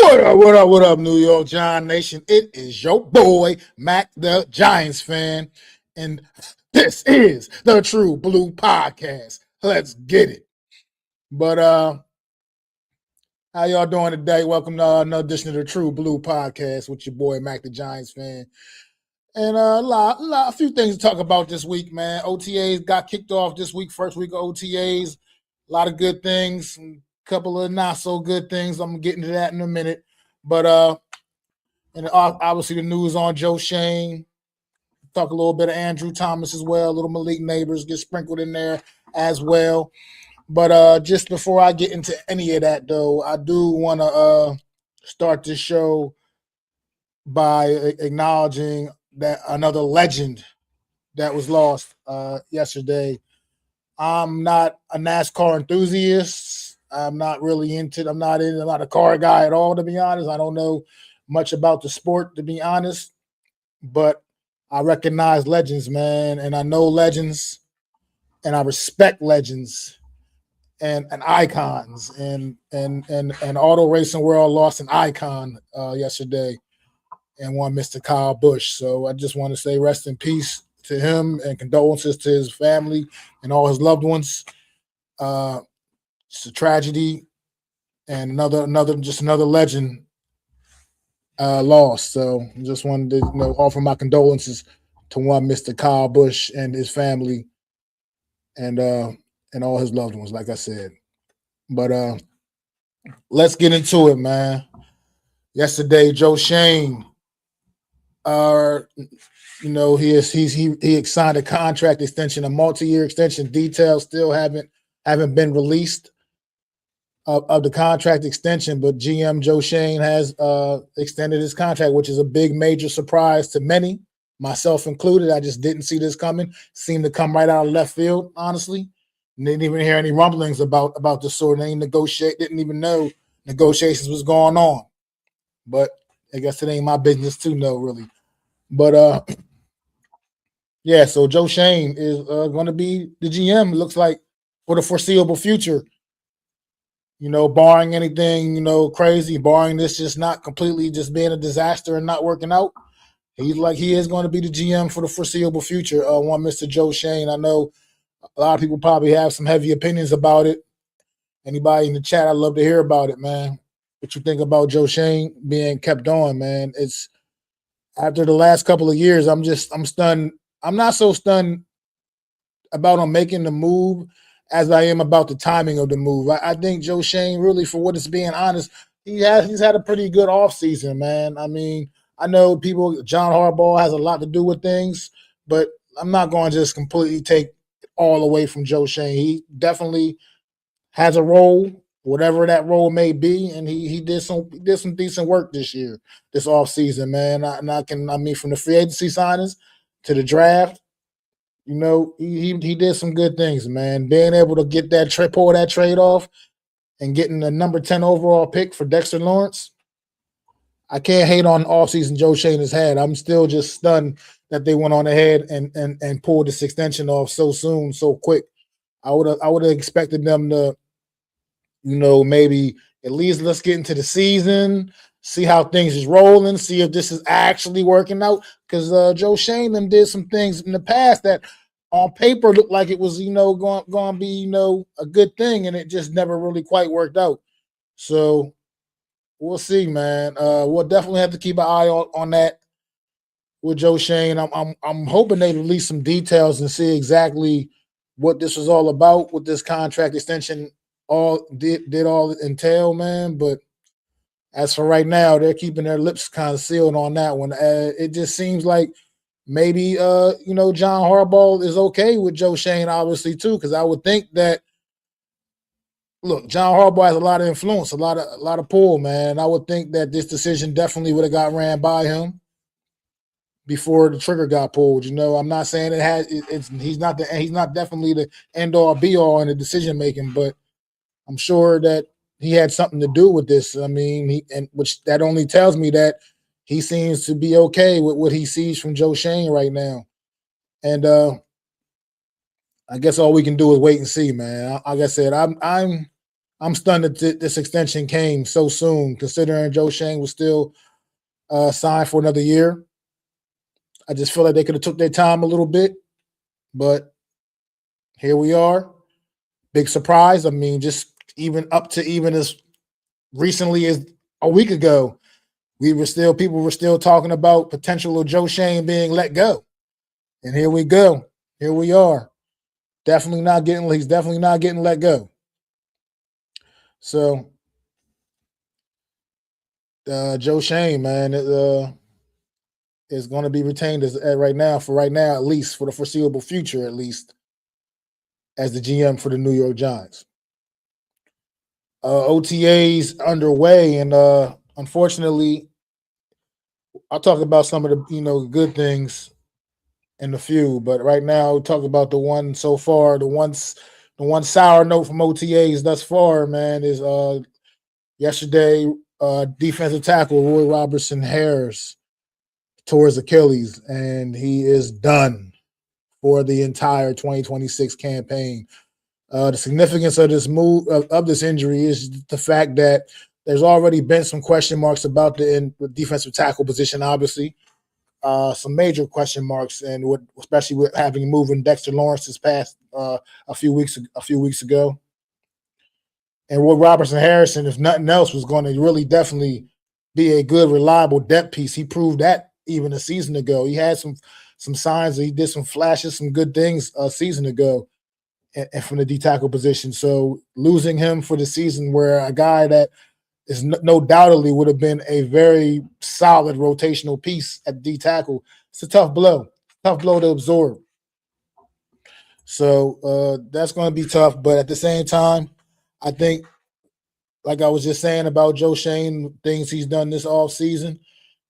What up, New York Giant Nation? It is your boy, Mac the Giants fan, and this is the True Blue Podcast. Let's get it. But how y'all doing today? Welcome to another edition of the True Blue Podcast with your boy, Mac the Giants fan. And a few things to talk about this week, man. OTAs got kicked off this week, first week of OTAs. A lot of good things, a couple of not so good things. I'm getting to that in a minute. But and obviously the news on Joe Schoen. Talk a little bit of Andrew Thomas as well. Little Malik Neighbors get sprinkled in there as well. But just before I get into any of that, though, I do want to start this show by acknowledging that another legend that was lost yesterday. I'm not a NASCAR enthusiast. I'm not a car guy at all, to be honest. I don't know much about the sport, to be honest. But I recognize legends, man, and I know legends, and I respect legends and icons. And auto racing world lost an icon yesterday, and one Mr. Kyle Busch. So I just want to say rest in peace to him and condolences to his family and all his loved ones. It's a tragedy, and another legend lost. So I just wanted to offer my condolences to one Mr. Kyle Busch and his family and all his loved ones, like I said. But let's get into it, man. Yesterday, Joe Schoen, he signed a contract extension, a multi-year extension. Details still haven't been released of the contract extension, but GM Joe Schoen has extended his contract, which is a big major surprise to many, myself included. I just didn't see this coming. Seemed to come right out of left field, honestly. Didn't even hear any rumblings about the sort. Didn't even know negotiations was going on. But I guess it ain't my business to know, really. But yeah, so Joe Schoen is going to be the GM, it looks like, for the foreseeable future. Barring anything, crazy, barring this just not completely just being a disaster and not working out, he is going to be the GM for the foreseeable future. One Mr. Joe Schoen. I know a lot of people probably have some heavy opinions about it. Anybody in the chat, I'd love to hear about it, man. What you think about Joe Schoen being kept on, man? It's after the last couple of years, I'm stunned. I'm not so stunned about him making the move as I am about the timing of the move. I think Joe Schoen, really, for what it's being honest, he's had a pretty good offseason, man. I mean, I know John Harbaugh has a lot to do with things, but I'm not going to just completely take it all away from Joe Schoen. He definitely has a role, whatever that role may be, and he did some decent work this offseason, man. From the free agency signings to the draft, he did some good things, man. Being able to get pull that trade off and getting the number 10 overall pick for Dexter Lawrence, I can't hate on offseason Joe Schoen has had. I'm still just stunned that they went on ahead and pulled this extension off so soon, so quick. I would have expected them to, maybe at least let's get into the season, see how things is rolling, see if this is actually working out. Because Joe Schoen did some things in the past that on paper looked like it was, going to be, a good thing, and it just never really quite worked out. So we'll see, man. We'll definitely have to keep an eye on that with Joe Schoen. I'm hoping they release some details and see exactly what this was all about, what this contract extension did all entail, man. But as for right now, they're keeping their lips kind of sealed on that one. It just seems like maybe John Harbaugh is okay with Joe Schoen, obviously, too, because I would think that, look, John Harbaugh has a lot of influence, a lot of pull, man. I would think that this decision definitely would have got ran by him before the trigger got pulled. I'm not saying he's not definitely the end all be all in the decision making, but I'm sure that he had something to do with this. I mean, which that only tells me that he seems to be okay with what he sees from Joe Schoen right now. And I guess all we can do is wait and see, man. Like I said, I'm I'm stunned that this extension came so soon, considering Joe Schoen was still signed for another year. I just feel like they could have took their time a little bit, but here we are. Big surprise. I mean, just even up to even as recently as a week ago, people were still talking about potential of Joe Schoen being let go. And here we go. Here we are. He's definitely not getting let go. So Joe Schoen, man, is going to be retained as right now, at least for the foreseeable future, at least as the GM for the New York Giants. OTAs underway, and unfortunately, I'll talk about some of the good things in a few, but right now we'll talk about the one so far. The one sour note from OTAs thus far, man, is yesterday defensive tackle Roy Robertson Harris tore his Achilles, and he is done for the entire 2026 campaign. The significance of this move of this injury is the fact that there's already been some question marks about the defensive tackle position. Obviously, some major question marks, and especially with having moving Dexter Lawrence this past a few weeks ago. And Roy Robertson Harrison, if nothing else, was going to really definitely be a good, reliable depth piece. He proved that even a season ago. He had some signs. He did some flashes, some good things a season ago, and from the D tackle position. So losing him for the season, where a guy that is no doubtedly would have been a very solid rotational piece at D tackle, it's a tough blow to absorb. So that's going to be tough. But at the same time, I think, like I was just saying about Joe Schoen, things he's done this offseason,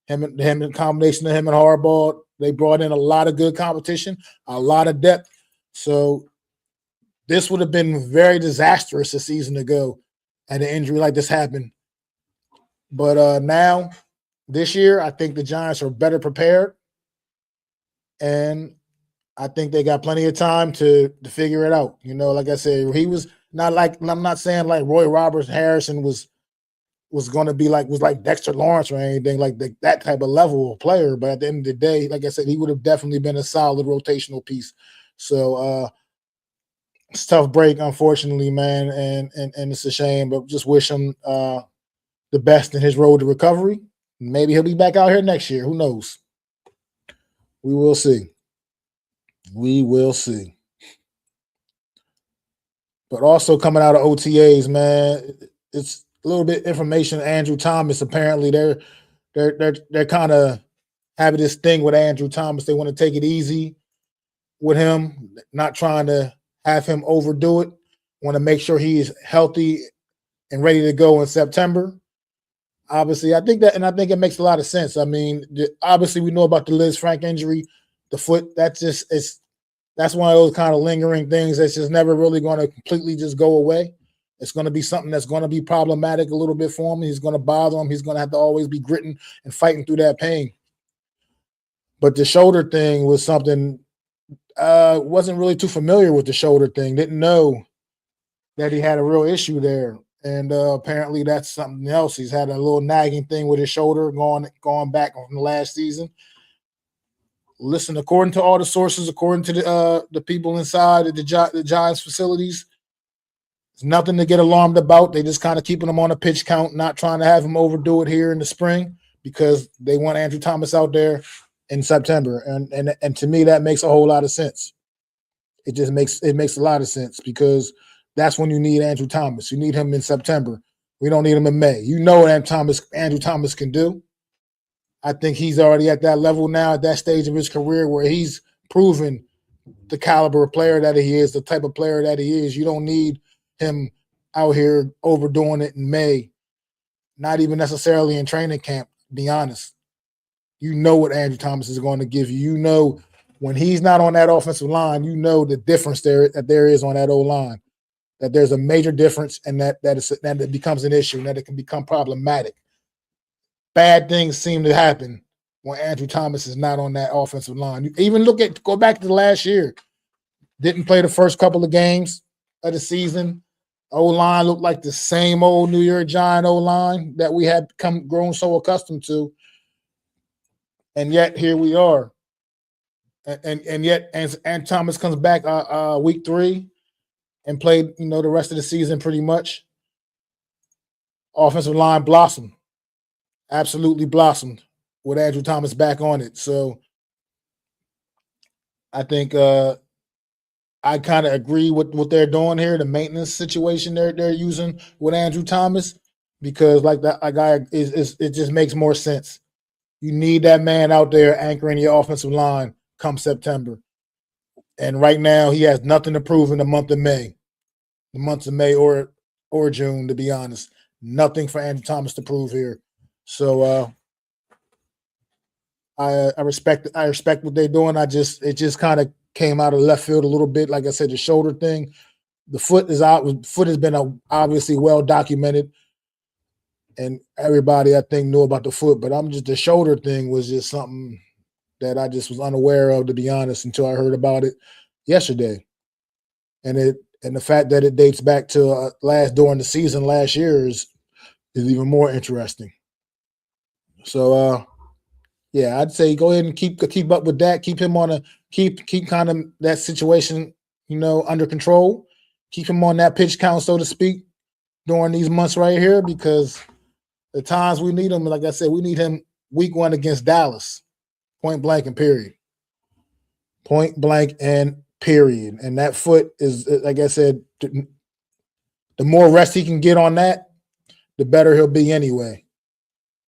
him in combination of him and Harbaugh, they brought in a lot of good competition, a lot of depth. So this would have been very disastrous a season ago had an injury like this happened. But now, this year, I think the Giants are better prepared. And I think they got plenty of time to figure it out. Like I said, he was not like, I'm not saying like Roy Robertson Harrison was going to be like Dexter Lawrence or anything like that type of level of player. But at the end of the day, like I said, he would have definitely been a solid rotational piece. So it's a tough break, unfortunately, man, and it's a shame. But just wish him the best in his road to recovery. Maybe he'll be back out here next year. Who knows? We will see. We will see. But also coming out of OTAs, man, it's a little bit information. Andrew Thomas, apparently they're kind of having this thing with Andrew Thomas. They want to take it easy with him, not trying to have him overdo it. Want to make sure he is healthy and ready to go in September. Obviously, I think it makes a lot of sense. I mean, obviously we know about the Liz Frank injury, the foot. That's one of those kind of lingering things that's just never really going to completely just go away. It's going to be something that's going to be problematic a little bit for him. He's going to bother him. He's going to have to always be gritting and fighting through that pain. But the shoulder thing was something, wasn't really too familiar with the shoulder thing. Didn't know that he had a real issue there. And apparently that's something else. He's had a little nagging thing with his shoulder going back from the last season. Listen, according to all the sources, according to the people inside of the Giants facilities, there's nothing to get alarmed about. They just kind of keeping him on a pitch count, not trying to have him overdo it here in the spring because they want Andrew Thomas out there in September. And to me, that makes a whole lot of sense. It makes a lot of sense because that's when you need Andrew Thomas. You need him in September. We don't need him in May. You know what Andrew Thomas can do. I think he's already at that level now, at that stage of his career where he's proven the caliber of player that he is, the type of player that he is. You don't need him out here overdoing it in May, not even necessarily in training camp, to be honest. You know what Andrew Thomas is going to give you. You know when he's not on that offensive line, you know the difference there is on that O-line, that there's a major difference and that it becomes an issue and that it can become problematic. Bad things seem to happen when Andrew Thomas is not on that offensive line. You even go back to last year. Didn't play the first couple of games of the season. O-line looked like the same old New York Giant O-line that we had grown so accustomed to. And yet here we are. And yet and Thomas comes back week 3 and played, the rest of the season pretty much. Offensive line blossomed. Absolutely blossomed with Andrew Thomas back on it. So I think I kind of agree with what they're doing here, the maintenance situation they're using with Andrew Thomas, because like that guy is it just makes more sense. You need that man out there anchoring your offensive line come September. And right now he has nothing to prove in the months of May or June, to be honest. Nothing for Andrew Thomas to prove here. So I respect what they're doing. It just kind of came out of left field a little bit. Like I said, the shoulder thing, the foot is out. Foot has been obviously well documented, and everybody I think knew about the foot. But the shoulder thing was just something that I just was unaware of, to be honest, until I heard about it yesterday. And the fact that it dates back to during the season last year is even more interesting. So yeah, I'd say go ahead and keep up with that. Keep him on keep kind of that situation, under control. Keep him on that pitch count, so to speak, during these months right here, because the times we need him, like I said, we need him week 1 against Dallas, point blank and period. Point blank and period. And that foot is, like I said, the more rest he can get on that, the better he'll be anyway.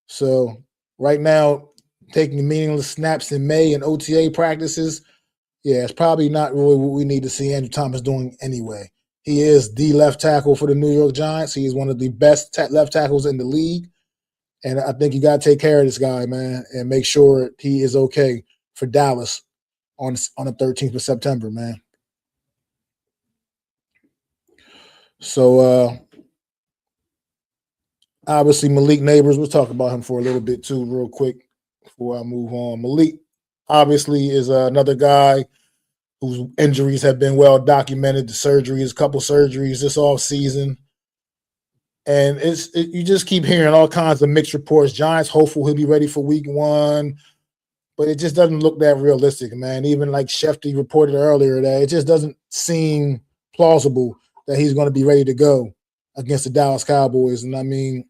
So right now, taking meaningless snaps in May and OTA practices, yeah, it's probably not really what we need to see Andrew Thomas doing anyway. He is the left tackle for the New York Giants. He is one of the best left tackles in the league. And I think you got to take care of this guy, man, and make sure he is okay for Dallas on the 13th of September, man. So obviously Malik Neighbors, we'll talk about him for a little bit too, real quick, before I move on. Malik obviously is another guy whose injuries have been well documented. The surgeries, a couple surgeries this off season, and you just keep hearing all kinds of mixed reports. Giants hopeful he'll be ready for week 1, but it just doesn't look that realistic, man. Even like Shefty reported earlier, that it just doesn't seem plausible that he's going to be ready to go against the Dallas Cowboys. And I mean,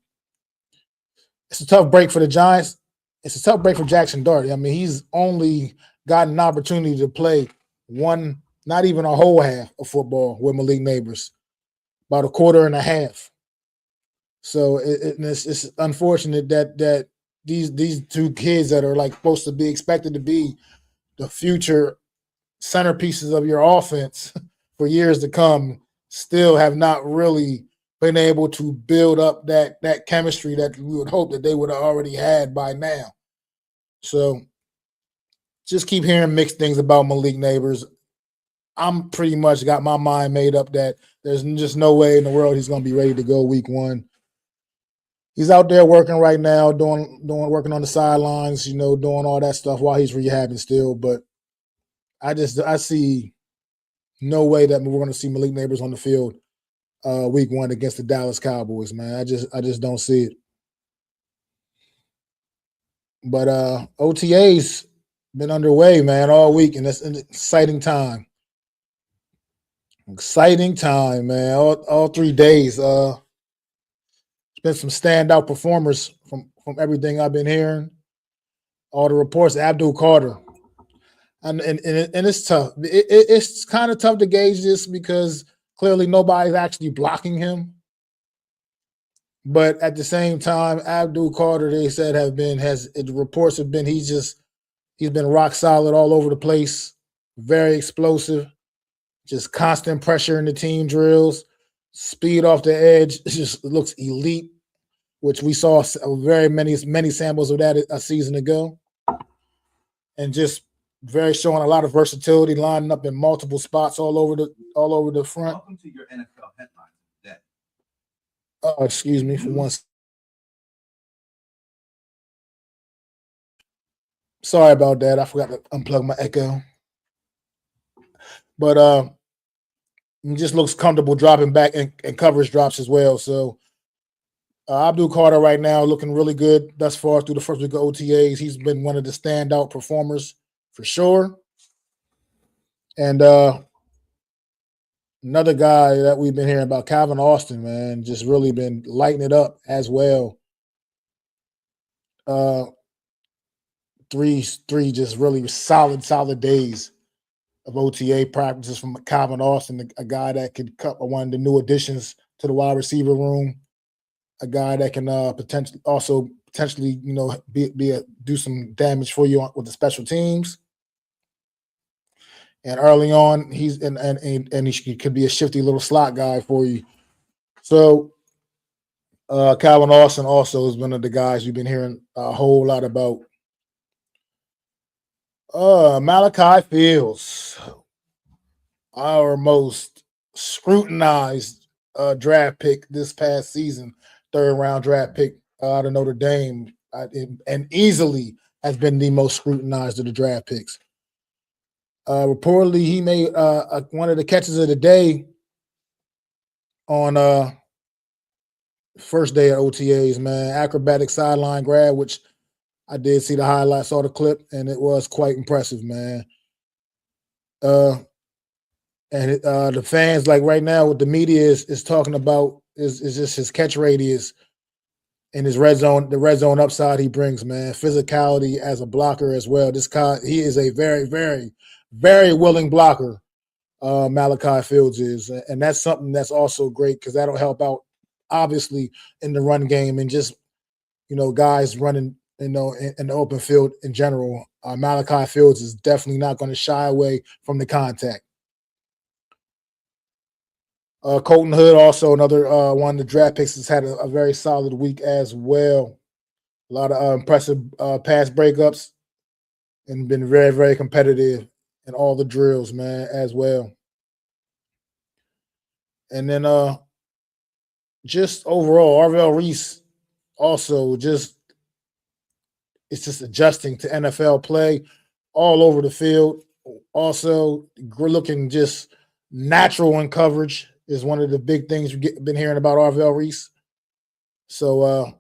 it's a tough break for the Giants. It's a tough break for Jackson Dart. I mean, he's only gotten an opportunity to play one, not even a whole half of football with Malik Neighbors, about a quarter and a half. So it's unfortunate that these two kids that are like supposed to be expected to be the future centerpieces of your offense for years to come still have not really been able to build up that chemistry that we would hope that they would have already had by now. So just keep hearing mixed things about Malik Neighbors. I'm pretty much got my mind made up that there's just no way in the world he's going to be ready to go week 1. He's out there working right now, working on the sidelines, doing all that stuff while he's rehabbing still. But I see no way that we're going to see Malik Neighbors on the field week 1 against the Dallas Cowboys, man. I just don't see it. But OTA's been underway, man, all week, and it's an exciting time. Exciting time, man. All 3 days. There's been some standout performers from everything I've been hearing. All the reports, Abdul Carter. And it's tough. It's kind of tough to gauge this because clearly nobody's actually blocking him. But at the same time, Abdul Carter, they said, the reports have been he's been rock solid all over the place, very explosive, just constant pressure in the team drills, speed off the edge. It just looks elite, which we saw very many samples of that a season ago, and just very showing a lot of versatility, lining up in multiple spots all over the front. Welcome to your NFL headlines today. Excuse me for once. Sorry about that. I forgot to unplug my Echo. But He just looks comfortable dropping back and coverage drops as well. So Abdul Carter right now looking really good thus far through the first week of OTAs. He's been one of the standout performers for sure. And another guy that we've been hearing about, Calvin Austin, man, just really been lighting it up as well. Three just really solid days of OTA practices from Calvin Austin, a guy that could cut one of the new additions to the wide receiver room, a guy that can potentially do some damage for you with the special teams. And early on, he could be a shifty little slot guy for you. So Calvin Austin also is one of the guys you've been hearing a whole lot about. Malachi Fields, our most scrutinized draft pick this past season, third-round draft pick out of Notre Dame, and easily has been the most scrutinized of the draft picks. Reportedly, he made one of the catches of the day on first day of OTAs, man. Acrobatic sideline grab, which I did see the highlights, saw the clip, and it was quite impressive, man. The fans, like right now, what the media is talking about is just his catch radius and his red zone upside he brings, man. Physicality as a blocker as well. This guy, he is a very, very, very willing blocker. Malachi Fields is, and that's something that's also great because that'll help out, obviously, in the run game and just guys running, in the open field in general. Malachi Fields is definitely not going to shy away from the contact. Colton Hood, also another one of the draft picks, has had a very solid week as well. A lot of impressive pass breakups and been very, very competitive in all the drills, man, as well. And then just overall, Arvell Reese also it's just adjusting to NFL play all over the field. Also, we're looking just natural in coverage is one of the big things we've been hearing about Arvell Reese. So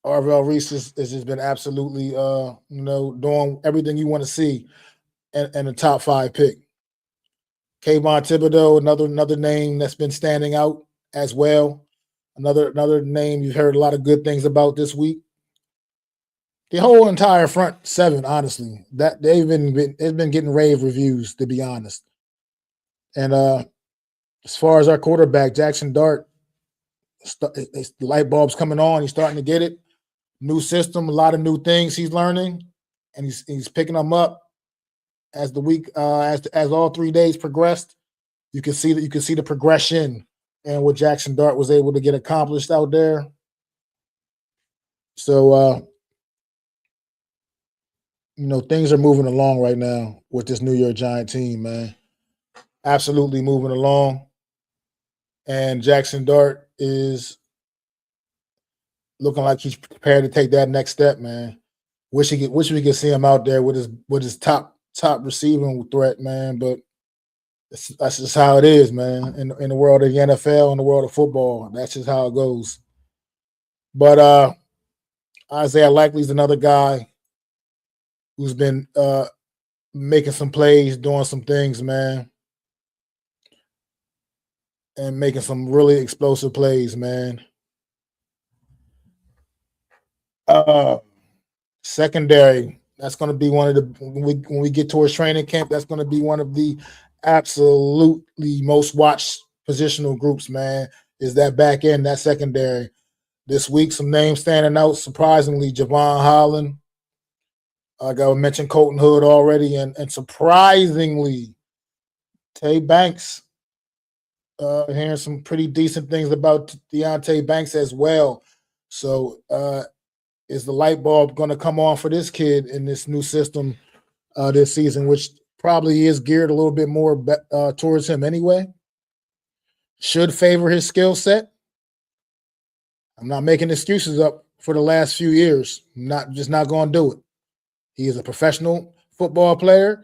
Arvell Reese has just been absolutely, doing everything you want to see in a top 5 pick. Kayvon Thibodeau, another name that's been standing out as well. Another name you've heard a lot of good things about this week. The whole entire front seven, honestly, that it's been getting rave reviews, to be honest. And as far as our quarterback, Jackson Dart, the light bulb's coming on. He's starting to get it. New system, a lot of new things he's learning, and he's picking them up as the week as all 3 days progressed. You can see the progression and what Jackson Dart was able to get accomplished out there. So things are moving along right now with this New York Giant team, man. Absolutely moving along. And Jackson Dart is looking like he's prepared to take that next step, man. Wish we could see him out there with his top receiving threat, man. But that's just how it is, man. In the world of the NFL, in the world of football, that's just how it goes. But Isaiah Likely's another guy who's been making some plays, doing some things, man, and making some really explosive plays, man. Secondary, that's going to be one of the when we get towards training camp, that's going to be one of the absolutely most watched positional groups, man. Is that back end, that secondary. This week, some names standing out. Surprisingly, Javon Holland. I got to mention Colton Hood already, and surprisingly, Tay Banks. Hearing some pretty decent things about Deontay Banks as well. So is the light bulb going to come on for this kid in this new system this season, which probably is geared a little bit more towards him anyway? Should favor his skill set. I'm not making excuses up for the last few years. I'm not going to do it. He is a professional football player.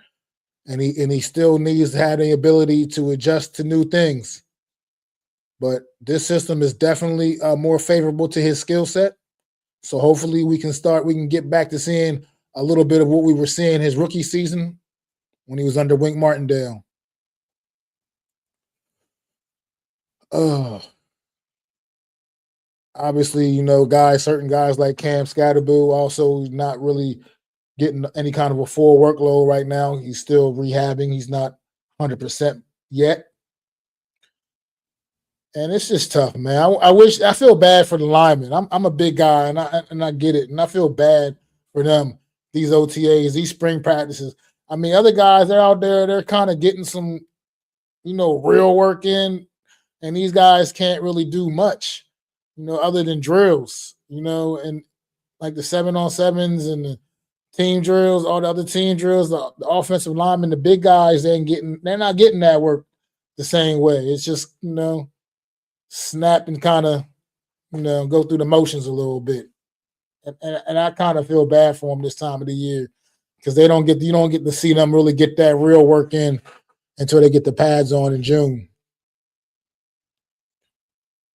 and he still needs to have the ability to adjust to new things. But this system is definitely more favorable to his skill set. So hopefully we can get back to seeing a little bit of what we were seeing his rookie season when he was under Wink Martindale. Obviously, certain guys like Cam Scatterboo also not really getting any kind of a full workload right now. He's still rehabbing. He's not 100% yet. And it's just tough, man. I feel bad for the linemen. I'm a big guy, and I get it, and I feel bad for them. These OTAs, these spring practices. I mean, other guys they're out there, they're kind of getting some, real work in, and these guys can't really do much, other than drills, and like the 7-on-7s and the team drills, all the other team drills, the offensive linemen, the big guys, they're not getting that work the same way. It's just, snap and kind of, go through the motions a little bit. And I kind of feel bad for them this time of the year because you don't get to see them really get that real work in until they get the pads on in June.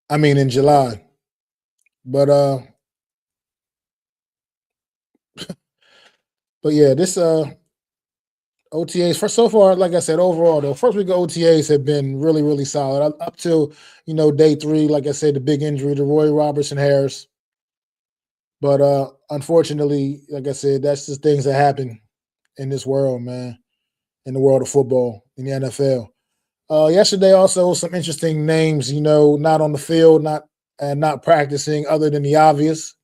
I mean, in July. But yeah, this OTAs for so far, like I said, overall though, first week of OTAs have been really, really solid up till day 3. Like I said, the big injury to Roy Robertson Harris. But unfortunately, like I said, that's just things that happen in this world, man, in the world of football, in the NFL. Yesterday, also some interesting names, not on the field, not practicing, other than the obvious.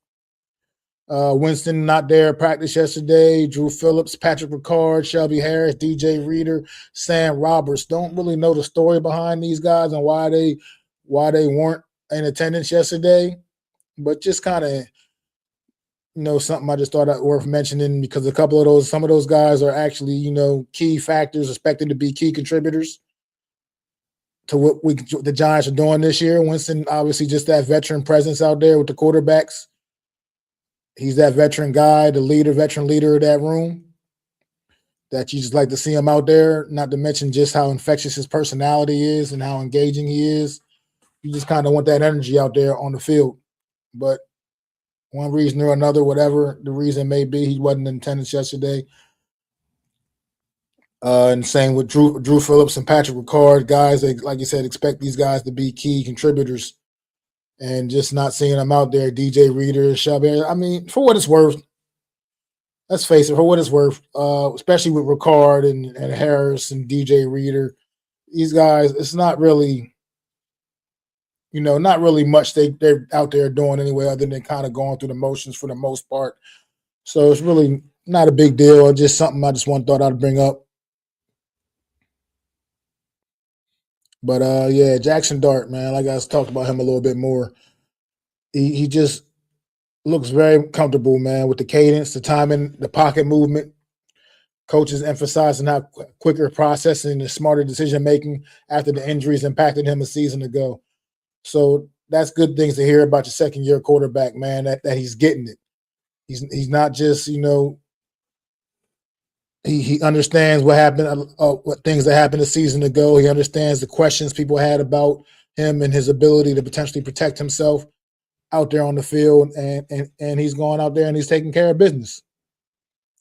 Winston not there at practice yesterday. Drew Phillips, Patrick Ricard, Shelby Harris, DJ Reader, Sam Roberts. Don't really know the story behind these guys and why they weren't in attendance yesterday, but just kind of something I just thought worth mentioning because some of those guys are actually key factors, expected to be key contributors to what the Giants are doing this year. Winston obviously just that veteran presence out there with the quarterbacks. He's that veteran guy, veteran leader of that room that you just like to see him out there, not to mention just how infectious his personality is and how engaging he is. You just kind of want that energy out there on the field. But one reason or another, whatever the reason may be, he wasn't in attendance yesterday. And same with Drew Phillips and Patrick Ricard, guys, like you said, expect these guys to be key contributors. And just not seeing them out there, DJ Reader, Shelby. I mean, for what it's worth, let's face it, for what it's worth, especially with Ricard and Harris and DJ Reader, these guys, it's not really, not really much they're out there doing anyway, other than kind of going through the motions for the most part. So it's really not a big deal. Just something I just thought I'd bring up. But yeah, Jackson Dart, man, like I talked about him a little bit more. He just looks very comfortable, man, with the cadence, the timing, the pocket movement. Coaches emphasizing how quicker processing and smarter decision making after the injuries impacted him a season ago. So that's good things to hear about your second-year quarterback, man. That he's getting it. He's not just he understands what happened, what things that happened a season ago. He understands the questions people had about him and his ability to potentially protect himself out there on the field, and he's going out there and he's taking care of business,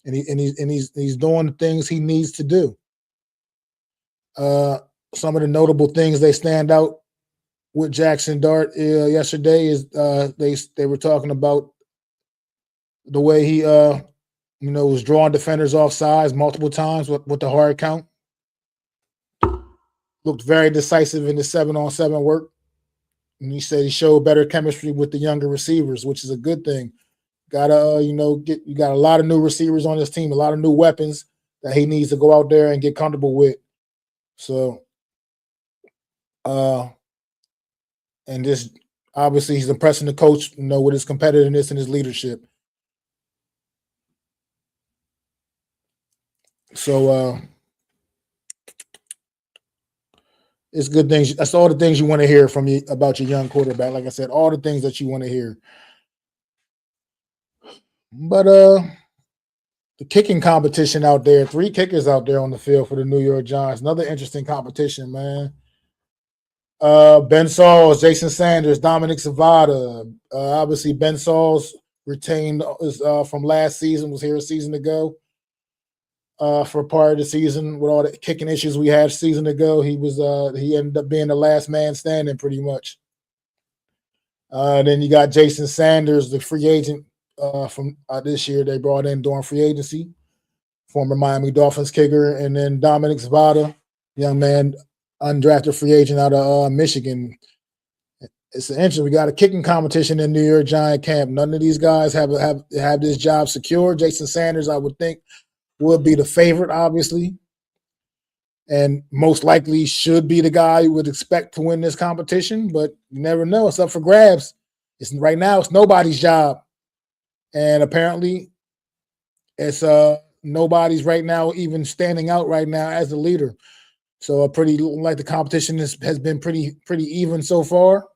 and he's doing the things he needs to do. Some of the notable things they stand out with Jackson Dart yesterday is they were talking about the way he was drawing defenders off sides multiple times with the hard count. Looked very decisive in the 7-on-7 work. And he said he showed better chemistry with the younger receivers, which is a good thing. Gotta, you got a lot of new receivers on this team, a lot of new weapons that he needs to go out there and get comfortable with. So, and just obviously he's impressing the coach, with his competitiveness and his leadership. So, it's good things. That's all the things you want to hear from you about your young quarterback. Like I said, all the things that you want to hear. But The kicking competition out there, 3 kickers out there on the field for the New York Giants. Another interesting competition, man. Ben Sauls, Jason Sanders, Dominic Savada. Obviously, Ben Sauls retained from last season, was here a season ago. For part of the season with all the kicking issues we had a season ago, he ended up being the last man standing pretty much. Then you got Jason Sanders, the free agent from this year they brought in during free agency, former Miami Dolphins kicker, and then Dominic Zavada, young man, undrafted free agent out of Michigan. It's interesting. We got a kicking competition in New York Giant camp. None of these guys have this job secure. Jason Sanders, I would think, would be the favorite, obviously, and most likely should be the guy you would expect to win this competition. But you never know; it's up for grabs. Right now, it's nobody's job, and apparently, it's nobody's right now even standing out right now as the leader. So, the competition has been pretty even so far.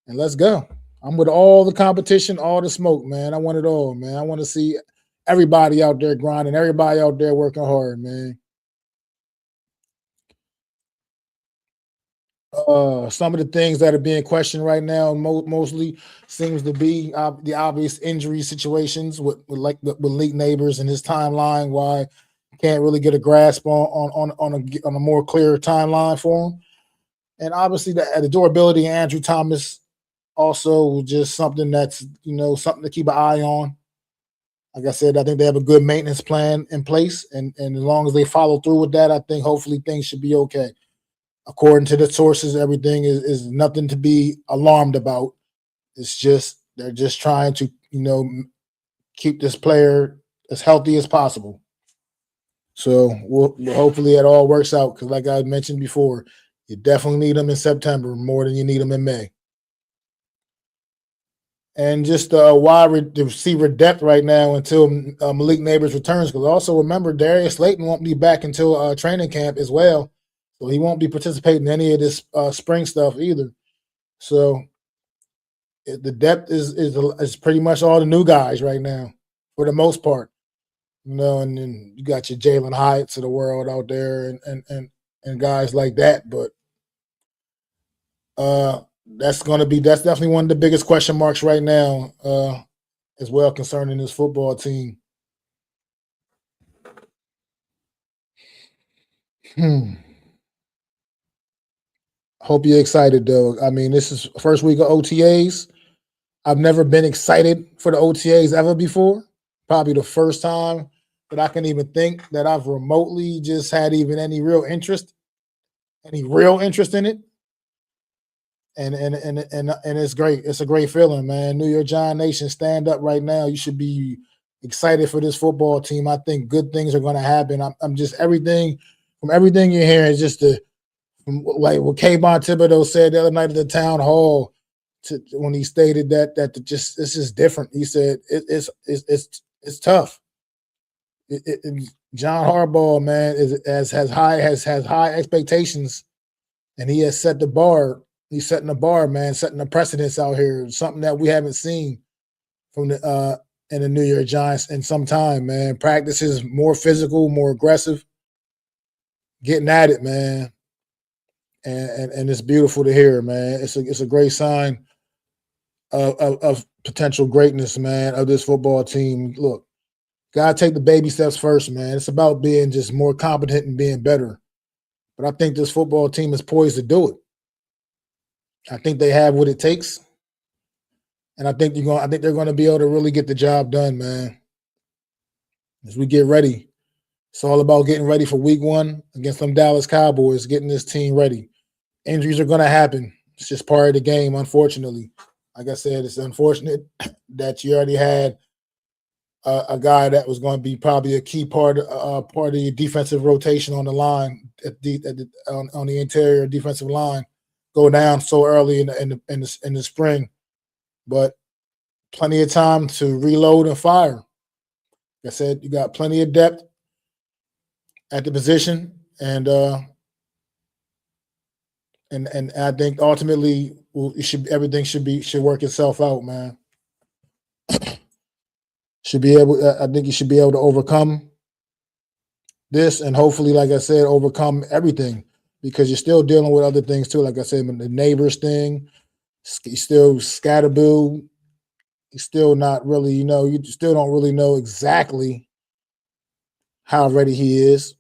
And let's go. I'm with all the competition, all the smoke, man. I want it all, man. I want to see everybody out there grinding, everybody out there working hard, man. Some of the things that are being questioned right now mostly seems to be the obvious injury situations with League Neighbors and his timeline. Why you can't really get a grasp on a more clear timeline for him, and obviously the durability of Andrew Thomas. Also, just something that's something to keep an eye on. Like I said, I think they have a good maintenance plan in place, and as long as they follow through with that, I think hopefully things should be okay. According to the sources, everything is nothing to be alarmed about. It's just they're just trying to keep this player as healthy as possible. So hopefully it all works out because, like I mentioned before, you definitely need them in September more than you need them in May. And just wide receiver depth right now until Malik Neighbors returns. Because also remember, Darius Slayton won't be back until training camp as well, so he won't be participating in any of this spring stuff either. So the depth is pretty much all the new guys right now, for the most part. And then you got your Jalen Hyatts of the world out there, and guys like that. But that's definitely one of the biggest question marks right now, as well, concerning this football team. Hope you're excited though. I mean, this is first week of OTAs. I've never been excited for the OTAs ever before. Probably the first time that I can even think that I've remotely just had even any real interest in it. And it's great. It's a great feeling, man. New York Giant Nation, stand up right now. You should be excited for this football team. I think good things are going to happen. I'm just everything you're hearing is just like what Kayvon Thibodeau said the other night at the town hall when he stated that it's just different. He said it's tough. John Harbaugh, man, has high expectations, and he has set the bar. He's setting the bar, man, setting the precedence out here. Something that we haven't seen from the in the New York Giants in some time, man. Practices more physical, more aggressive, getting at it, man. And it's beautiful to hear, man. It's a great sign of potential greatness, man, of this football team. Look, gotta take the baby steps first, man. It's about being just more competent and being better. But I think this football team is poised to do it. I think they have what it takes, and I think they're going to be able to really get the job done, man. As we get ready, it's all about getting ready for Week 1 against them Dallas Cowboys. Getting this team ready. Injuries are going to happen. It's just part of the game, unfortunately. Like I said, it's unfortunate that you already had a guy that was going to be probably a key part of the defensive rotation on the line on the interior defensive line go down so early in the spring. But plenty of time to reload and fire. Like I said, you got plenty of depth at the position, and I think ultimately everything should work itself out, man. should be able. I think he should be able to overcome this, and hopefully, like I said, overcome everything, because you're still dealing with other things too. Like I said, the neighbors thing, he's still scatterboo. He's still not really, you still don't really know exactly how ready he is.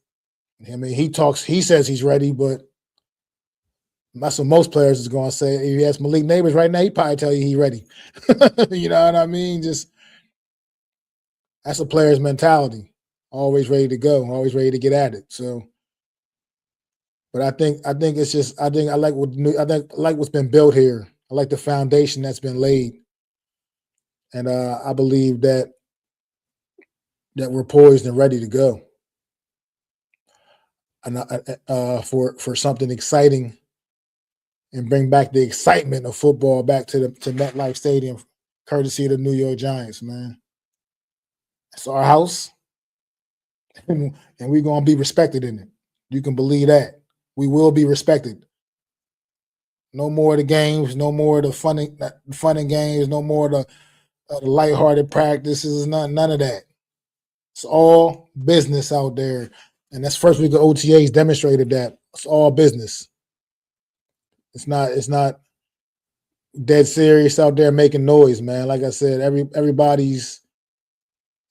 I mean, he says he's ready, but that's what most players is going to say. If you ask Malik Neighbors right now, he probably tell you he's ready. You know what I mean? Just that's a player's mentality. Always ready to go, always ready to get at it. So, but I think it's just I like I like what's been built here. I like the foundation that's been laid, and I believe that we're poised and ready to go, and for something exciting, and bring back the excitement of football back to MetLife Stadium, courtesy of the New York Giants, man. It's our house, and we're gonna be respected in it. You can believe that. We will be respected. No more of the games, no more of the fun and games, no more of the lighthearted practices, none of that. It's all business out there. And that's first week of OTAs demonstrated that. It's all business. It's not dead serious out there making noise, man. Like I said, everybody's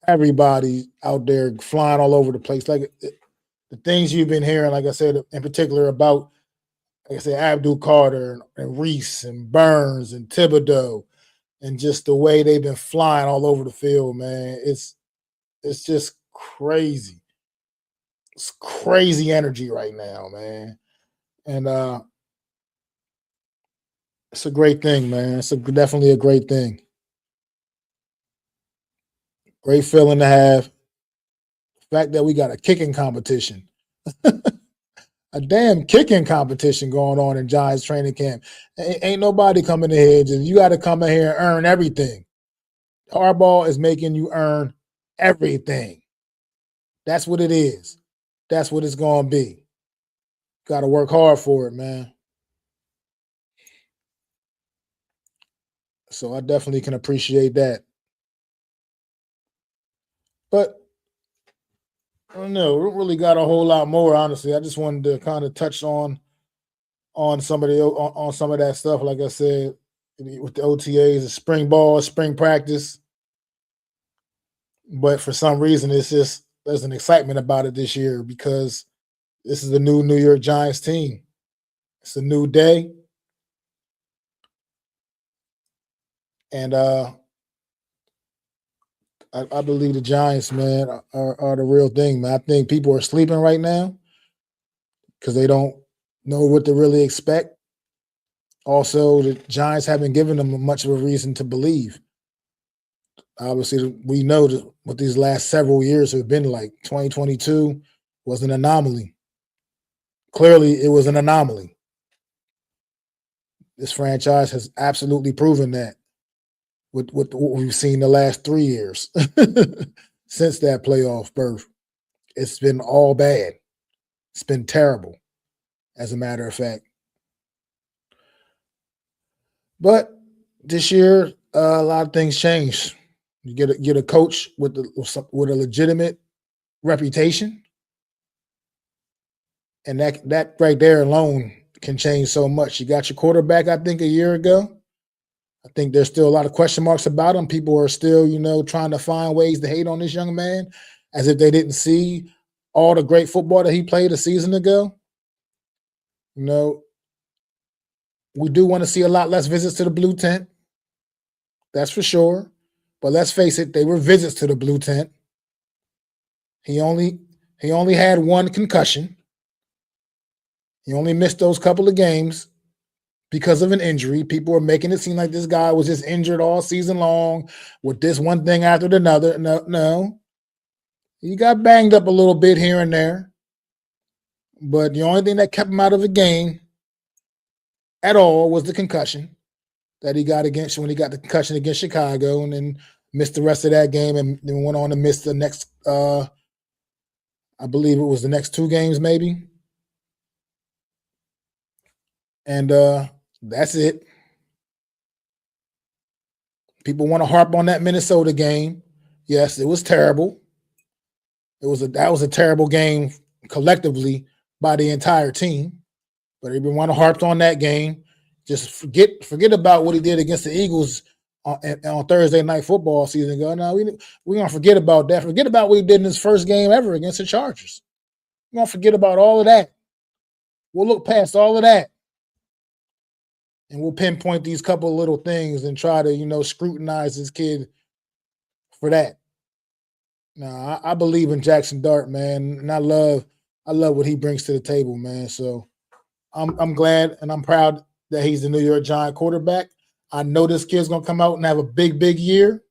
out there flying all over the place. Like the things you've been hearing, like I said, in particular about, like I said, Abdul Carter and Reese and Burns and Thibodeau, and just the way they've been flying all over the field, man. It's just crazy. It's crazy energy right now, man. And it's a great thing, man. It's definitely a great thing. Great feeling to have. The fact that we got a kicking competition. A damn kicking competition going on in Giants training camp. Ain't nobody coming in here. You got to come in here and earn everything. Harbaugh is making you earn everything. That's what it is. That's what it's going to be. Got to work hard for it, man. So I definitely can appreciate that. But I don't know. We don't really got a whole lot more, honestly. I just wanted to kind of touch on some of some of that stuff. Like I said, with the OTAs, the spring ball, spring practice. But for some reason, there's an excitement about it this year because this is the new New York Giants team. It's a new day. And I believe the Giants, man, are the real thing, man. I think people are sleeping right now because they don't know what to really expect. Also, the Giants haven't given them much of a reason to believe. Obviously, we know what these last several years have been like. 2022 was an anomaly. Clearly, it was an anomaly. This franchise has absolutely proven that with what we've seen the last 3 years since that playoff berth. It's been all bad. It's been terrible, as a matter of fact. But this year, a lot of things changed. You get a coach with a legitimate reputation, and that right there alone can change so much. You got your quarterback, I think, a year ago. I think there's still a lot of question marks about him. People are still, trying to find ways to hate on this young man, as if they didn't see all the great football that he played a season ago. We do want to see a lot less visits to the blue tent. That's for sure. But let's face it, they were visits to the blue tent. He only had one concussion. He only missed those couple of games because of an injury. People were making it seem like this guy was just injured all season long with this one thing after another. No. He got banged up a little bit here and there. But the only thing that kept him out of the game at all was the concussion that he got when he got the concussion against Chicago, and then missed the rest of that game, and then went on to miss the next, I believe it was the next 2 games maybe. And that's it. People want to harp on that Minnesota game. Yes, it was terrible. That was a terrible game collectively by the entire team. But everyone harped on that game. Just forget about what he did against the Eagles on Thursday night football season ago. No, we're gonna forget about that. Forget about what he did in his first game ever against the Chargers. We're gonna forget about all of that. We'll look past all of that. And we'll pinpoint these couple of little things and try to, scrutinize this kid for that. No, I believe in Jackson Dart, man, and I love what he brings to the table, man. So I'm glad and I'm proud that he's the New York Giant quarterback. I know this kid's gonna come out and have a big, big year,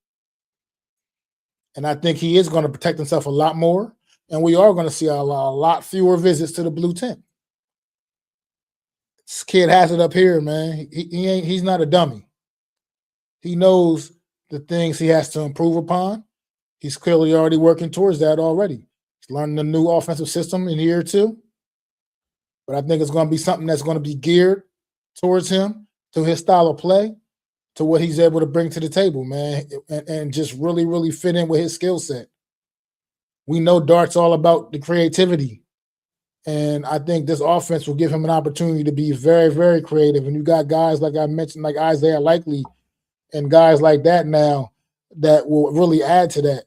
and I think he is going to protect himself a lot more. And we are going to see a lot fewer visits to the blue tent. This kid has it up here, man. He's not a dummy. He knows the things he has to improve upon. He's clearly already working towards that already. He's learning a new offensive system in year 2. But I think it's going to be something that's going to be geared towards him, to his style of play, to what he's able to bring to the table, man, and just really, really fit in with his skill set. We know Dart's all about the creativity. And I think this offense will give him an opportunity to be very, very creative. And you got guys, like I mentioned, like Isaiah Likely and guys like that now that will really add to that.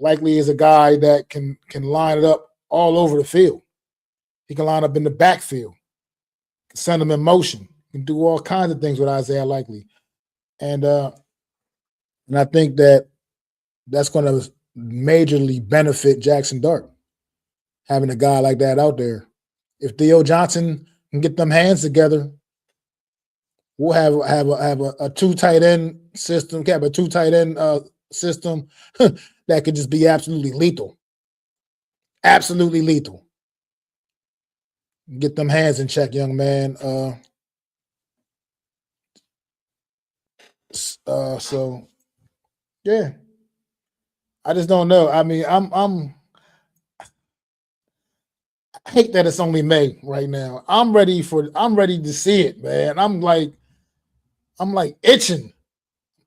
Likely is a guy that can line it up all over the field. He can line up in the backfield, can send them in motion, can do all kinds of things with Isaiah Likely. And I think that's going to majorly benefit Jackson Dart, having a guy like that out there. If Theo Johnson can get them hands together, we'll have a 2 tight end system, have a 2 tight end system that could just be absolutely lethal. Absolutely lethal. Get them hands in check, young man. So yeah. I just don't know. I mean, I hate that it's only May right now. I'm ready to see it, man. I'm like itching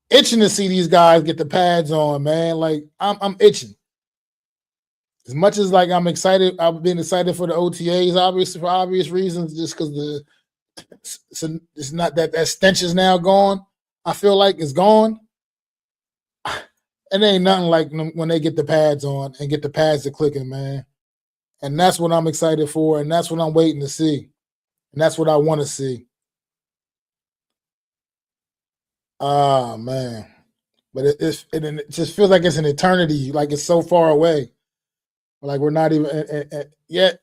to see these guys get the pads on, man. Like I'm itching. As much as like I'm excited, I've been excited for the OTAs, obviously for obvious reasons, just because it's not that stench is now gone. I feel like it's gone. It ain't nothing like when they get the pads on and get the pads to clicking, man. And that's what I'm excited for, and that's what I'm waiting to see. And that's what I want to see. Man. But it just feels like it's an eternity, like it's so far away. Like we're not even yet,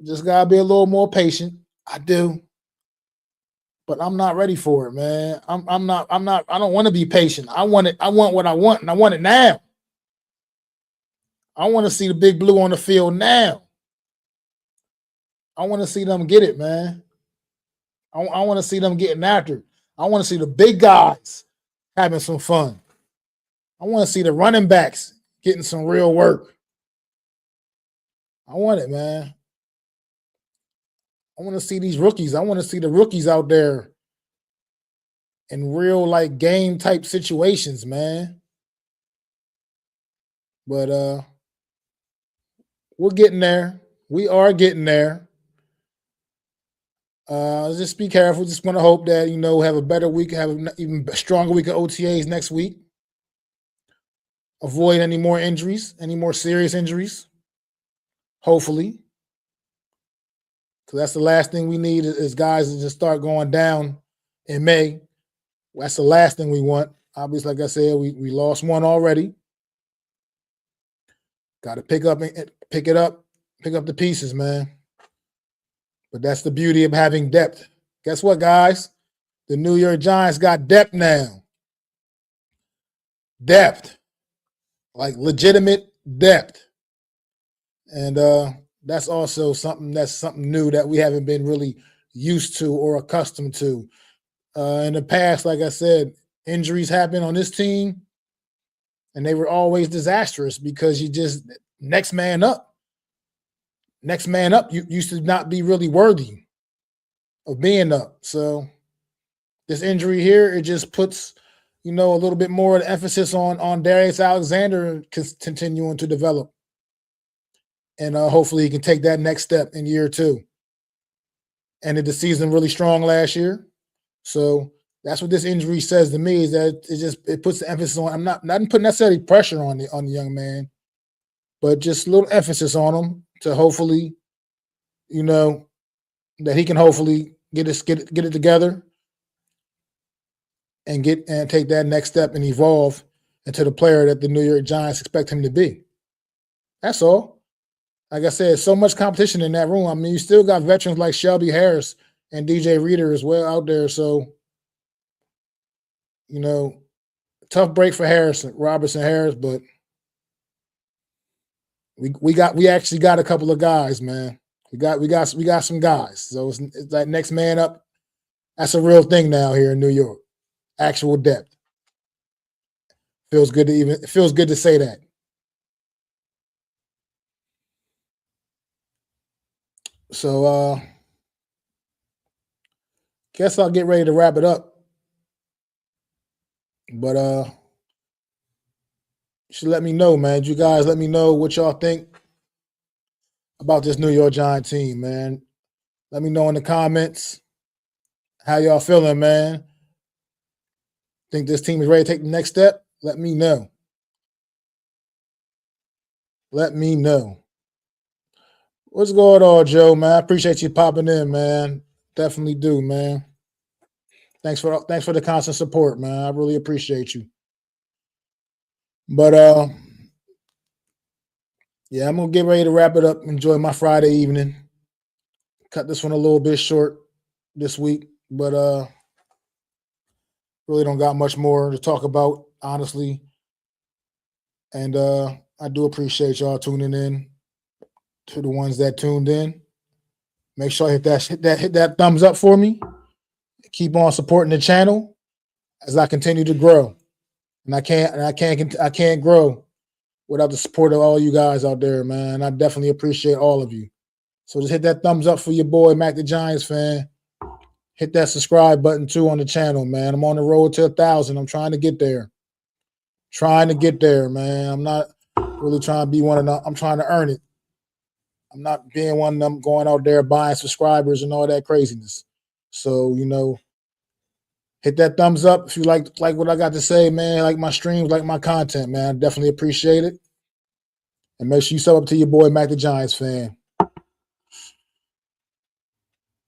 just gotta be a little more patient. I do. But I'm not ready for it, man. I don't want to be patient. I want it. I want what I want, and I want it now. I want to see the big blue on the field now. I want to see them get it, man. I want to see them getting after it. I want to see the big guys having some fun. I want to see the running backs getting some real work. I want it, man. I want to see these rookies. I want to see the rookies out there in real like game type situations, man. But we're getting there. We are getting there. Just be careful. Just want to hope that have a better week, have an even stronger week of OTAs next week. Avoid any more injuries, any more serious injuries. Hopefully, because that's the last thing we need is guys to just start going down in May. That's the last thing we want. Obviously, like I said, we lost one already. Got to pick up the pieces, man. But that's the beauty of having depth. Guess what, guys? The New York Giants got depth now. Depth. Like legitimate depth. And that's also something new that we haven't been really used to or accustomed to. In the past, like I said, injuries happen on this team, and they were always disastrous because you just next man up. Next man up, you used to not be really worthy of being up. So this injury here, it just puts a little bit more emphasis on Darius Alexander continuing to develop. And hopefully he can take that next step in year 2. Ended the season really strong last year. So that's what this injury says to me, is that it puts the emphasis on. I'm not putting necessarily pressure on the young man, but just a little emphasis on him to hopefully, that he can hopefully get it together and take that next step and evolve into the player that the New York Giants expect him to be. That's all. Like I said, so much competition in that room. I mean, you still got veterans like Shelby Harris and DJ Reader as well out there. So, tough break for Robertson Harris, but we actually got a couple of guys, man. We got some guys. So it's that next man up. That's a real thing now here in New York. Actual depth. Feels good to say that. So guess I'll get ready to wrap it up. But you should let me know, man. You guys let me know what y'all think about this New York Giants team, man. Let me know in the comments how y'all feeling, man. Think this team is ready to take the next step? Let me know. Let me know. What's going on, Joe, man? I appreciate you popping in, man. Definitely do, man. Thanks for the constant support, man. I really appreciate you. But yeah, I'm gonna get ready to wrap it up. Enjoy my Friday evening. Cut this one a little bit short this week, but really don't got much more to talk about, honestly. And I do appreciate y'all tuning in. To the ones that tuned in, make sure hit that thumbs up for me. Keep on supporting the channel as I continue to grow. And I can't grow without the support of all you guys out there, man. I definitely appreciate all of you. So just hit that thumbs up for your boy, Mac the Giants fan. Hit that subscribe button too on the channel, man. I'm on the road to 1,000. I'm trying to get there. Man. I'm not really trying to be one of them. I'm trying to earn it. I'm not being one of them going out there buying subscribers and all that craziness. So, hit that thumbs up if you like what I got to say, man. Like my streams, like my content, man. I definitely appreciate it. And make sure you sub up to your boy, Mac the Giants fan.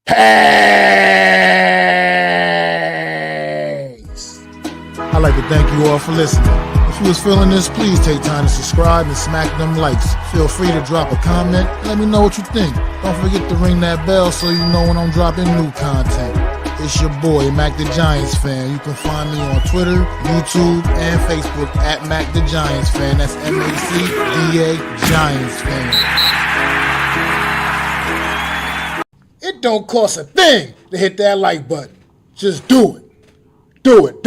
Peace. I'd like to thank you all for listening. If you was feeling this, please take time to subscribe and smack them likes. Feel free to drop a comment. Let me know what you think. Don't forget to ring that bell so you know when I'm dropping new content. It's your boy, Mac the Giants fan. You can find me on Twitter, YouTube, and Facebook at Mac the Giants fan. That's MACDA Giants fan. It don't cost a thing to hit that like button. Just do it. Do it.